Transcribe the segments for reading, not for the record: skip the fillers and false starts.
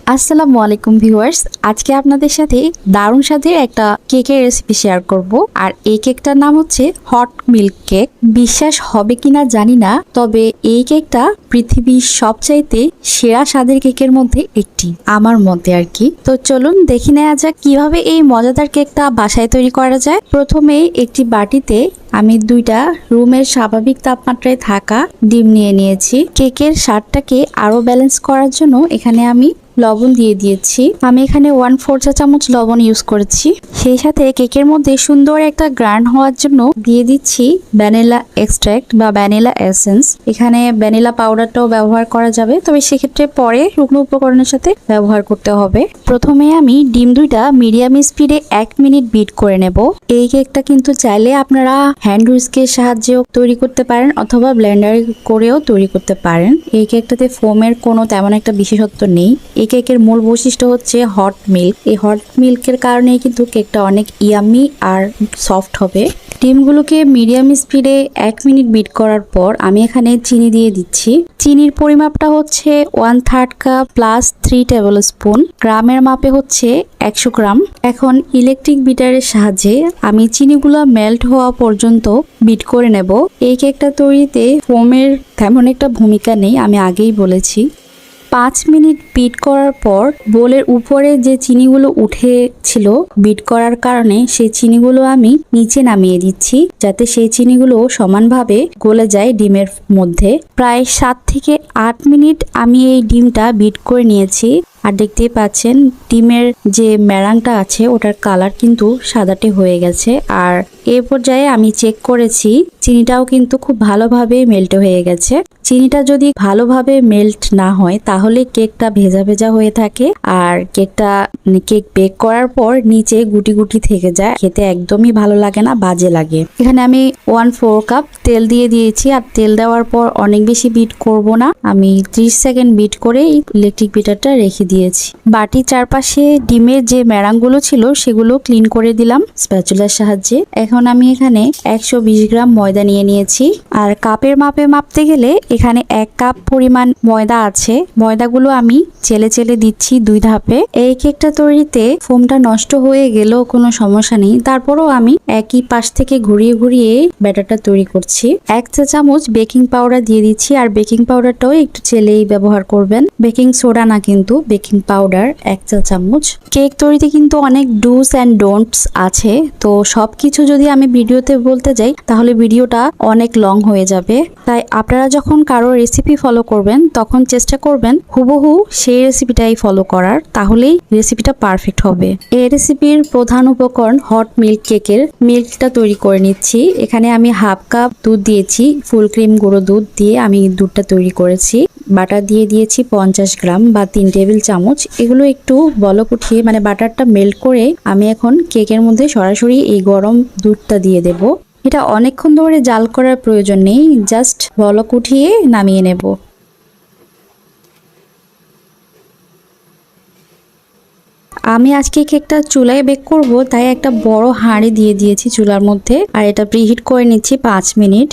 আসসালামু আলাইকুম ভিউয়ার্স, আজকে আপনাদের সাথে দারুণ স্বাদের একটা কেকের রেসিপি শেয়ার করব। আর এই কেকটার নাম হচ্ছে হট মিল্ক কেক। বিশ্বাস হবে কিনা জানি না, তবে এই কেকটা পৃথিবীর সবচাইতে সেরা স্বাদের কেকের মধ্যে একটি, আমার মতে আর কি। তো চলুন দেখে নেওয়া যাক কিভাবে এই মজাদার কেকটা বাসায় তৈরি করা যায়। প্রথমে একটি বাটিতে আমি 2টা রুমের স্বাভাবিক তাপমাত্রায় থাকা ডিম নিয়ে নিয়েছি। কেকের স্বাদটাকে আরো ব্যালেন্স করার জন্য এখানে আমি লবণ দিয়ে দিয়েছি। আমি এখানে 1/4 চা চামচ লবণ ইউজ করেছি। সেই সাথে কেকের মধ্যে সুন্দর একটা গ্রান হওয়ার জন্য দিয়ে দিচ্ছি ভ্যানিলা এক্সট্রাক্ট বা ভ্যানিলা এসেন্স। এখানে ভ্যানিলা পাউডারটাও ব্যবহার করা যাবে, তবে সেক্ষেত্রে পরে শুকনো উপকরণের সাথে ব্যবহার করতে হবে। প্রথমে আমি ডিম 2টা মিডিয়াম স্পিডে 1 মিনিট বিট করে নেব। এই কেকটা কিন্তু চাইলে আপনারা হ্যান্ড হুইস্কের সাহায্যেও তৈরি করতে পারেন অথবা ব্লেন্ডার করেও তৈরি করতে পারেন। এই কেকটাতে ফোমের কোনো তেমন একটা বিশেষত্ব নেই। এই কেকের মূল বৈশিষ্ট্য হচ্ছে হট মিল্ক। এই হট মিল্কের কারণেই কিন্তু কেকটা অনেক ইয়ামি আর সফট হবে। ডিমগুলোকে মিডিয়াম স্পিডে 1 মিনিট বিট করার পর আমি এখানে চিনি দিয়ে দিচ্ছি। চিনির পরিমাপটা হচ্ছে 1/3 কাপ প্লাস 3 টেবিল স্পুন। গ্রামের মাপে হচ্ছে 100 গ্রাম। এখন ইলেকট্রিক বিটারের সাহায্যে আমি চিনিগুলো মেল্ট হওয়া পর্যন্ত বিট করে নেব। এই কেকটা তৈরিতে ফোমের তেমন একটা ভূমিকা নেই, আমি আগেই বলেছি। 5 মিনিট বিট করার পর বোলের উপরে যে চিনিগুলো উঠেছিল বিট করার কারণে সেই চিনিগুলো আমি নিচে নামিয়ে দিচ্ছি, যাতে সেই চিনিগুলো সমানভাবে গলে যায় ডিমের মধ্যে। প্রায় 7 থেকে 8 মিনিট আমি এই ডিমটা বিট করে নিয়েছি। আর দেখতেই পাচ্ছেন ডিমের যে মেরাংটা আছে ওটার কালার কিন্তু সাদাটে হয়ে গেছে। আর এই পর্যায়ে আমি চেক করেছি চিনিটাও কিন্তু খুব ভালোভাবে মেল্ট হয়ে গেছে। চিনিটা যদি ভালোভাবে মেল্ট না হয় তাহলে কেকটা ভেজা ভেজা হয়ে থাকে আর কেক বেক করার পর নিচে গুটি গুটি থেকে যায়, খেতে একদমই ভালো লাগে না, বাজে লাগে। এখানে আমি 1/4 কাপ তেল দিয়ে দিয়েছি। আর তেল দেওয়ার পর অনেক বেশি বিট করব না, আমি 30 সেকেন্ড বিট করে ইলেকট্রিক বিটারটা রেখে দিয়েছি। বাটির চারপাশে ডিমের যে মেরাংগুলো ছিল সেগুলো ক্লিন করে দিলাম স্প্যাচুলার সাহায্যে। এখন আমি এখানে 120 গ্রাম ময়দা নিয়ে নিয়েছি। আর কাপের মাপে মাপতে গেলে এখানে 1 কাপ পরিমাণ ময়দা আছে। ময়দাগুলো আমি চেলে চেলে দিচ্ছি 2 ধাপে। এই কেকটা তৈরিতে ফোমটা নষ্ট হয়ে গেলেও কোনো সমস্যা নেই, তারপরও আমি একই পাশ থেকে ঘুরিয়ে ঘুরিয়ে ব্যাটারটা তৈরি করছি। 1 চা চামচ বেকিং পাউডার দিয়ে দিচ্ছি। আর বেকিং পাউডারটাও একটু চেলেই ব্যবহার করবেন, বেকিং সোডা না, কিন্তু বেকিং পাউডার 1 চা চামচ। কেক তৈরিতে কিন্তু অনেক ডুস অ্যান্ড ডোন্টস আছে, তো সবকিছু যদি আমি ভিডিওতে বলতে যাই তাহলে ভিডিওটা অনেক লং হয়ে যাবে। তাই আপনারা যখন কারো রেসিপি ফলো করবেন তখন চেষ্টা করবেন হুবহু সেই রেসিপিটাই ফলো করার, তাহলেই রেসিপিটা পারফেক্ট হবে। এই রেসিপির প্রধান উপকরণ হট মিল্ক কেকের মিল্কটা তৈরি করে নিচ্ছি। এখানে আমি 1/2 কাপ দুধ দিয়েছি, ফুল ক্রিম গুঁড়ো দুধ দিয়ে আমি দুধটা তৈরি করেছি। বাটার দিয়ে দিয়েছি 50 গ্রাম বা 3 টেবিল চামচ। এগুলো একটু বলক উঠিয়ে মানে বাটারটা মেল্ট করে আমি এখন কেকের মধ্যে সরাসরি এই গরম দুধটা দিয়ে দেব। এটা অনেকক্ষণ ধরে জাল করার প্রয়োজন নেই, জাস্ট বলক উঠিয়ে নামিয়ে নেব। আমি আজকে কেকটা চুলায় বেক করব, তাই একটা বড় হাঁড়ি দিয়ে দিয়েছি চুলার মধ্যে। আর এটা প্রিহিট করে নিচ্ছি 5 মিনিট।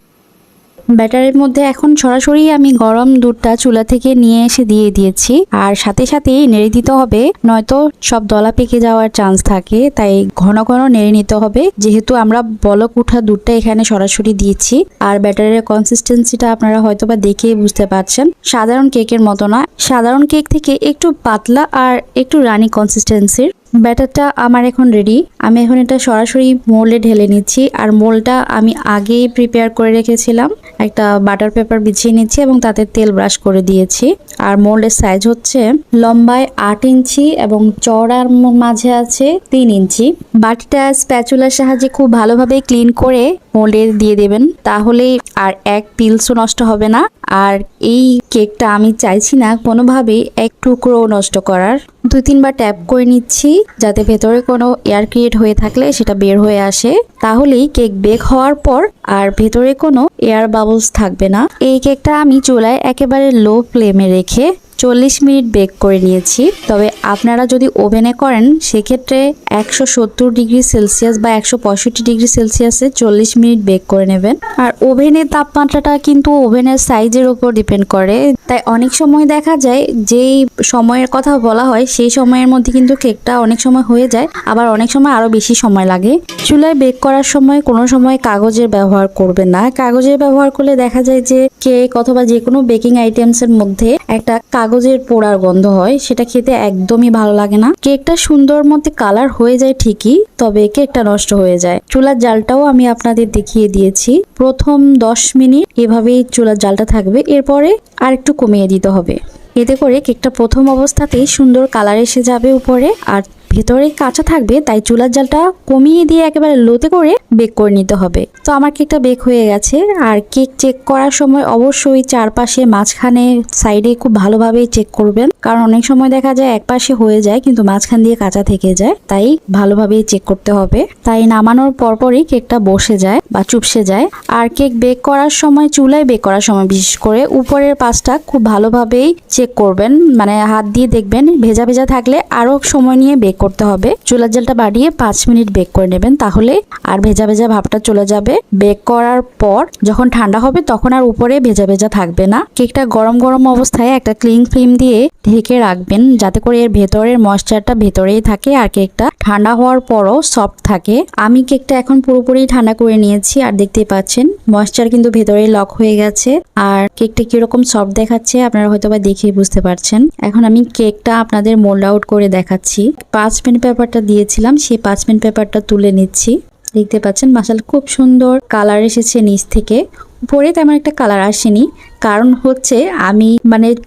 ব্যাটারের মধ্যে এখন সরাসরি আমি গরম দুধটা চুলা থেকে নিয়ে এসে দিয়ে দিয়েছি। আর সাথে সাথে নেড়ে দিতে হবে, নয়তো সব দলা পেকে যাওয়ার চান্স থাকে, তাই ঘন ঘন নেড়ে নিতে হবে, যেহেতু আমরা বলক উঠা দুধটা এখানে সরাসরি দিয়েছি। আর ব্যাটারের কনসিস্টেন্সিটা আপনারা হয়তোবা দেখে বুঝতে পারছেন, সাধারণ কেকের মতো না, সাধারণ কেক থেকে একটু পাতলা আর একটু রানি কনসিস্টেন্সির। ব্যাটারটা আমার এখন রেডি। আমি এখন এটা সরাসরি মোল্ডে ঢেলে নিচ্ছি। আর মোল্ডটা আমি আগেই প্রিপেয়ার করে রেখেছিলাম, একটা বাটার পেপার বিছিয়ে নিচ্ছি এবং তাতে তেল ব্রাশ করে দিয়েছি। আর মোল্ডের সাইজ হচ্ছে লম্বায় 8 ইঞ্চি এবং চওড়ার মাঝে আছে 3 ইঞ্চি। বাটিটা স্প্যাচুলার সাহায্যে খুব ভালোভাবে ক্লিন করে মোল্ডে দিয়ে দেবেন, তাহলে আর এক পিলসও নষ্ট হবে না। আর এই কেকটা আমি চাইছি না কোনোভাবে এক টুকরো নষ্ট করার। 2-3 বার ট্যাপ করে নিচ্ছি, যাতে ভেতরে কোনো এয়ার ক্রিয়েট হয়ে থাকলে সেটা বের হয়ে আসে, তাহলেই কেক বেক হওয়ার পর আর ভেতরে কোনো এয়ার বাবলস থাকবে না। এই কেকটা আমি চুলায় একেবারে লো ফ্লেমে রেখে 40 মিনিট বেক করে নিয়েছি। তবে আপনারা যদি ওভেনে করেন সেক্ষেত্রে 170 ডিগ্রি সেলসিয়াস বা 165 ডিগ্রি সেলসিয়াসে 40 মিনিট বেক করে নেবেন। আর ওভেনের তাপমাত্রাটা কিন্তু ওভেনের সাইজের উপর ডিপেন্ড করে, তাই অনেক সময় দেখা যায় যেই সময়ের কথা বলা হয় সেই সময়ের মধ্যে কিন্তু কেকটা অনেক সময় হয়ে যায়, আবার অনেক সময় আরো বেশি সময় লাগে। চুলায় বেক করার সময় কোনো সময় কাগজের ব্যবহার করবেন না। কাগজের ব্যবহার করলে দেখা যায় যে কেক অথবা যে কোনো বেকিং আইটেমসের মধ্যে একটা কাগজের পোড়ার গন্ধ হয়, সেটা খেতে একদমই ভালো লাগে না। কেকটা সুন্দর মধ্যে কালার হয়ে যায় ঠিকই, তবে কেকটা নষ্ট হয়ে যায়। চুলার জালটাও আমি আপনাদের দেখিয়ে দিয়েছি। প্রথম 10 মিনিট এভাবেই চুলার জালটা থাকবে, এরপরে আর একটু কমিয়ে দিতে হবে। এতে করে কেকটা প্রথম অবস্থাতেই সুন্দর কালার এসে যাবে উপরে, আর ভেতরে কাঁচা থাকবে, তাই চুলার জালটা কমিয়ে দিয়ে একেবারে লোতে করে বেক করে নিতে হবে। তো আমার কেকটা বেক হয়ে গেছে। আর কেক চেক করার সময় অবশ্যই চারপাশে, মাঝখানে, সাইডে খুব ভালোভাবেই চেক করবেন, কারণ অনেক সময় দেখা যায় এক পাশে হয়ে যায় কিন্তু মাঝখান দিয়ে কাঁচা থেকে যায়, তাই ভালোভাবেই চেক করতে হবে। তাই নামানোর পরপরই কেকটা বসে যায় বা চুপসে যায়। আর কেক বেক করার সময়, চুলায় বেক করার সময় বিশেষ করে উপরের পাশটা খুব ভালোভাবেই চেক করবেন, মানে হাত দিয়ে দেখবেন। ভেজা ভেজা থাকলে আরো সময় নিয়ে বেক করতে হবে। চুলার জালটা বাড়িয়ে 5 মিনিট বেক করে নেবেন, তাহলে আর ভেজা ভেজা ভাবটা চলে যাবে। বেক করার পর যখন ঠান্ডা হবে তখন আর উপরে ভেজা ভেজা থাকবে না। কেকটা গরম গরম অবস্থায় একটা ক্লিং ফিল্ম দিয়ে ঢেকে রাখবেন, যাতে করে এর ভেতরের ময়েশ্চারটা ভেতরেই থাকে আর কেকটা ঠান্ডা হওয়ার পরও সফট থাকে। আমি কেকটা এখন পুরোপুরি ঠান্ডা করে নিয়েছি, আর দেখতে পাচ্ছেন ময়েশ্চার কিন্তু ভেতরে লক হয়ে গেছে। আর কেকটা কিরকম সফট দেখাচ্ছে আপনারা হয়তো বা দেখেই বুঝতে পারছেন। এখন আমি কেকটা আপনাদের মোল্ড আউট করে দেখাচ্ছি। 5 মিনিট পেপারটা দিয়েছিলাম, সেই 5 মিনিট পেপারটা তুলে নিচ্ছি। দেখতে পাচ্ছেন মাশাআল্লাহ খুব সুন্দর কালার এসেছে নিচ থেকে। উপরে তেমন একটা কালার আসেনি, কারণ হচ্ছে আমি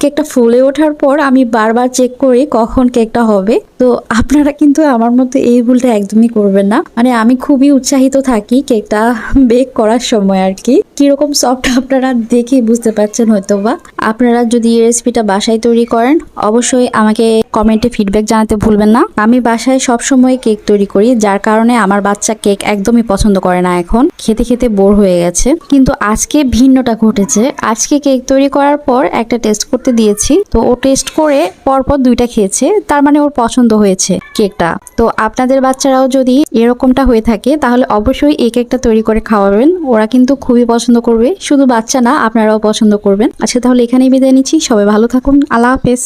কেকটা ফুলে ওঠার পর আমি বারবার চেক করি কখন কেকটা হবে। তো আপনারা কিন্তু আমার মতো এই ভুলটা একদমই করবেন না। আমি খুবই উৎসাহিত থাকি কেকটা বেক করার সময় আর কি। কিরকম সফট আপনারা দেখেই বুঝতে পারছেন হয়তো বা। আপনারা যদি এই রেসিপিটা বাসায় তৈরি করেন অবশ্যই আমাকে কমেন্টে ফিডব্যাক জানাতে ভুলবেন না। আমি বাসায় সব সময় কেক তৈরি করি, যার কারণে আমার বাচ্চা কেক একদমই পছন্দ করে না, এখন খেতে খেতে বোর হয়ে গেছে। কিন্তু আজকে ভিন্নটা ঘটেছে। আজকে কেক তৈরি করার পর একটা টেস্ট করতে দিয়েছি, তো ও টেস্ট করে পরপর 2টা খেয়েছে, তার মানে ওর পছন্দ হয়েছে কেকটা। তো আপনাদের বাচ্চারাও যদি এরকমটা হয়ে থাকে তাহলে অবশ্যই এই কেকটা তৈরি করে খাওয়াবেন, ওরা কিন্তু খুবই পছন্দ করবে। শুধু বাচ্চা না, আপনারাও পছন্দ করবেন। আচ্ছা তাহলে এখানেই বিদায় নিচ্ছি, সবাই ভালো থাকুন, আল্লাহ হাফেজ।